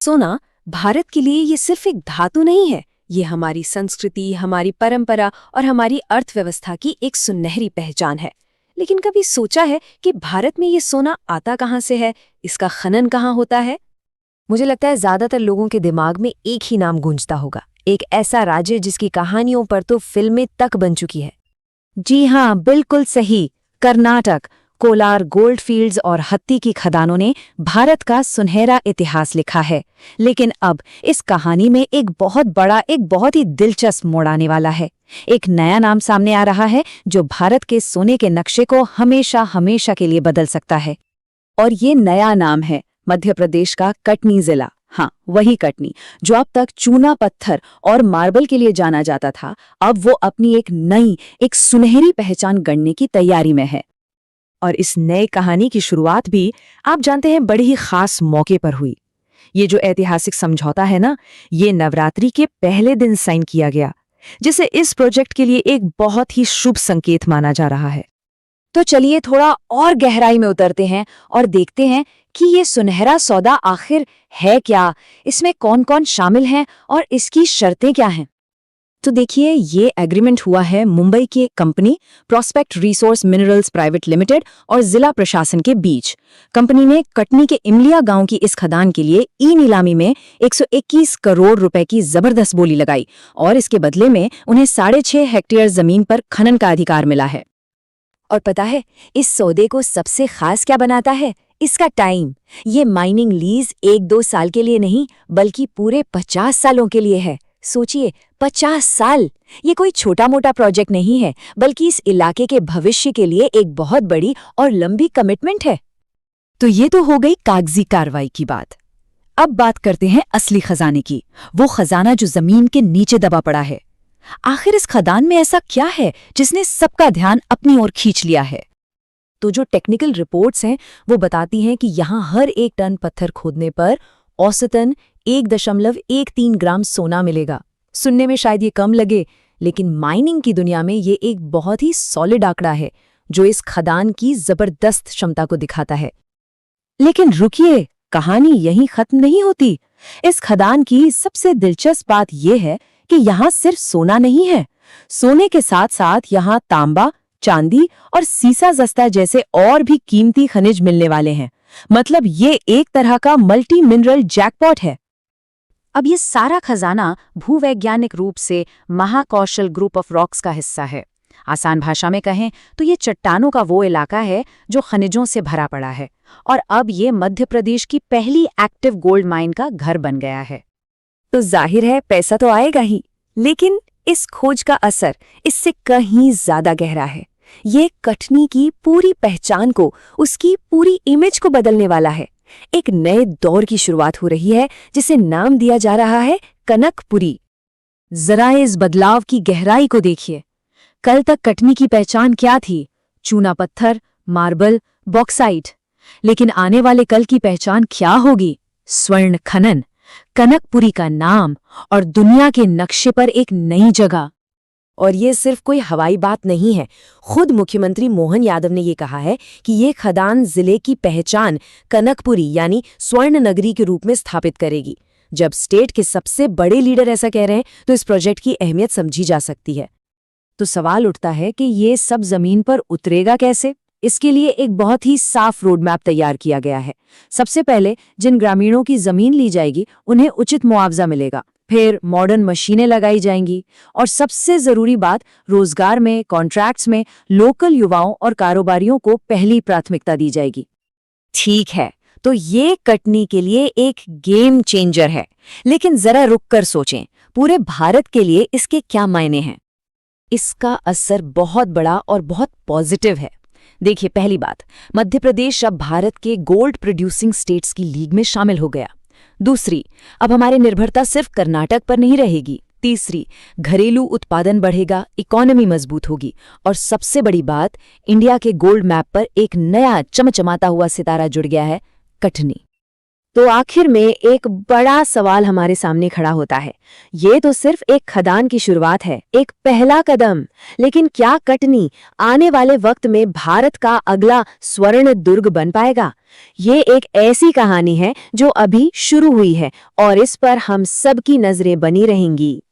सोना भारत के लिए ये सिर्फ एक धातु नहीं है, ये हमारी संस्कृति, हमारी परंपरा और हमारी अर्थव्यवस्था की एक सुनहरी पहचान है। लेकिन कभी सोचा है कि भारत में ये सोना आता कहाँ से है, इसका खनन कहाँ होता है? मुझे लगता है ज्यादातर लोगों के दिमाग में एक ही नाम गूंजता होगा, एक ऐसा राज्य जिसकी कहानियों पर तो फिल्में तक बन चुकी है। जी हाँ, बिल्कुल सही, कर्नाटक। कोलार गोल्ड फील्ड्स और हत्ती की खदानों ने भारत का सुनहरा इतिहास लिखा है। लेकिन अब इस कहानी में एक बहुत ही दिलचस्प मोड़ आने वाला है। एक नया नाम सामने आ रहा है जो भारत के सोने के नक्शे को हमेशा हमेशा के लिए बदल सकता है। और ये नया नाम है मध्य प्रदेश का कटनी जिला। हाँ, वही कटनी जो अब तक चूना पत्थर और मार्बल के लिए जाना जाता था, अब वो अपनी एक सुनहरी पहचान गढ़ने की तैयारी में है। और इस नए कहानी की शुरुआत भी आप जानते हैं बड़े ही खास मौके पर हुई। ये जो ऐतिहासिक समझौता है ना, ये नवरात्रि के पहले दिन साइन किया गया, जिसे इस प्रोजेक्ट के लिए एक बहुत ही शुभ संकेत माना जा रहा है। तो चलिए थोड़ा और गहराई में उतरते हैं और देखते हैं कि ये सुनहरा सौदा आखिर है क्या, इसमें कौन कौन शामिल हैं और इसकी शर्तें क्या हैं। तो देखिए, ये एग्रीमेंट हुआ है मुंबई की एक company prospect resource minerals private limited और जिला प्रशासन के बीच। कंपनी ने कटनी के इमलिया गांव की इस खदान के लिए ई नीलामी में 121 करोड़ रुपए की जबरदस्त बोली लगाई और इसके बदले में उन्हें 6.5 हेक्टेयर जमीन पर खनन का अधिकार मिला है। और पता है इस सौदे को सबसे खास क्या बनाता है? इसका टाइम। ये माइनिंग लीज 1-2 साल के लिए नहीं, बल्कि पूरे 50 सालों के लिए है। सोचिए, 50 साल! ये कोई छोटा मोटा प्रोजेक्ट नहीं है, बल्कि इस इलाके के भविष्य के लिए एक बहुत बड़ी और लंबी कमिटमेंट है। तो ये तो हो गई कागजी कार्रवाई की बात। अब बात करते हैं असली खजाने की, वो खजाना जो जमीन के नीचे दबा पड़ा है। आखिर इस खदान में ऐसा क्या है जिसने सबका ध्यान अपनी ओर खींच लिया है? तो जो टेक्निकल रिपोर्ट्स हैं वो बताती हैं कि यहाँ हर 1 टन पत्थर खोदने पर औसतन 1.13 ग्राम सोना मिलेगा। सुनने में शायद ये कम लगे, लेकिन माइनिंग की दुनिया में ये एक बहुत ही सॉलिड आंकड़ा है जो इस खदान की जबरदस्त क्षमता को दिखाता है। लेकिन रुकिए, कहानी यहीं खत्म नहीं होती। इस खदान की सबसे दिलचस्प बात यह है कि यहाँ सिर्फ सोना नहीं है, सोने के साथ साथ यहाँ तांबा, चांदी और सीसा जस्ता जैसे और भी कीमती खनिज मिलने वाले हैं। मतलब ये एक तरह का मल्टी मिनरल जैकपॉट है। अब ये सारा खजाना भूवैज्ञानिक रूप से महाकौशल ग्रुप ऑफ रॉक्स का हिस्सा है। आसान भाषा में कहें तो ये चट्टानों का वो इलाका है जो खनिजों से भरा पड़ा है, और अब ये मध्य प्रदेश की पहली एक्टिव गोल्ड माइन का घर बन गया है। तो जाहिर है पैसा तो आएगा ही, लेकिन इस खोज का असर इससे कहीं ज्यादा गहरा है। ये कटनी की पूरी पहचान को, उसकी पूरी इमेज को बदलने वाला है। एक नए दौर की शुरुआत हो रही है जिसे नाम दिया जा रहा है कनकपुरी। जरा इस बदलाव की गहराई को देखिए। कल तक कटनी की पहचान क्या थी? चूना पत्थर, मार्बल, बॉक्साइट। लेकिन आने वाले कल की पहचान क्या होगी? स्वर्ण खनन, कनकपुरी का नाम और दुनिया के नक्शे पर एक नई जगह। और ये सिर्फ कोई हवाई बात नहीं है। खुद मुख्यमंत्री मोहन यादव ने ये कहा है कि ये खदान जिले की पहचान कनकपुरी यानी स्वर्ण नगरी के रूप में स्थापित करेगी। जब स्टेट के सबसे बड़े लीडर ऐसा कह रहे हैं तो इस प्रोजेक्ट की अहमियत समझी जा सकती है। तो सवाल उठता है कि ये सब जमीन पर उतरेगा कैसे? इसके लिए एक बहुत ही साफ रोड मैप तैयार किया गया है। सबसे पहले जिन ग्रामीणों की जमीन ली जाएगी उन्हें उचित मुआवजा मिलेगा, फिर मॉडर्न मशीनें लगाई जाएंगी, और सबसे जरूरी बात, रोजगार में, कॉन्ट्रैक्ट्स में लोकल युवाओं और कारोबारियों को पहली प्राथमिकता दी जाएगी। ठीक है, तो ये कटनी के लिए एक गेम चेंजर है। लेकिन जरा रुक कर सोचें, पूरे भारत के लिए इसके क्या मायने हैं? इसका असर बहुत बड़ा और बहुत पॉजिटिव है। देखिए, पहली बात, मध्य प्रदेश अब भारत के गोल्ड प्रोड्यूसिंग स्टेट्स की लीग में शामिल हो गया। दूसरी, अब हमारी निर्भरता सिर्फ कर्नाटक पर नहीं रहेगी। तीसरी, घरेलू उत्पादन बढ़ेगा, इकोनॉमी मजबूत होगी, और सबसे बड़ी बात, इंडिया के गोल्ड मैप पर एक नया चमचमाता हुआ सितारा जुड़ गया है, कटनी। तो आखिर में एक बड़ा सवाल हमारे सामने खड़ा होता है। ये तो सिर्फ एक खदान की शुरुआत है, एक पहला कदम। लेकिन क्या कटनी आने वाले वक्त में भारत का अगला स्वर्ण दुर्ग बन पाएगा? ये एक ऐसी कहानी है जो अभी शुरू हुई है और इस पर हम सबकी नजरें बनी रहेंगी।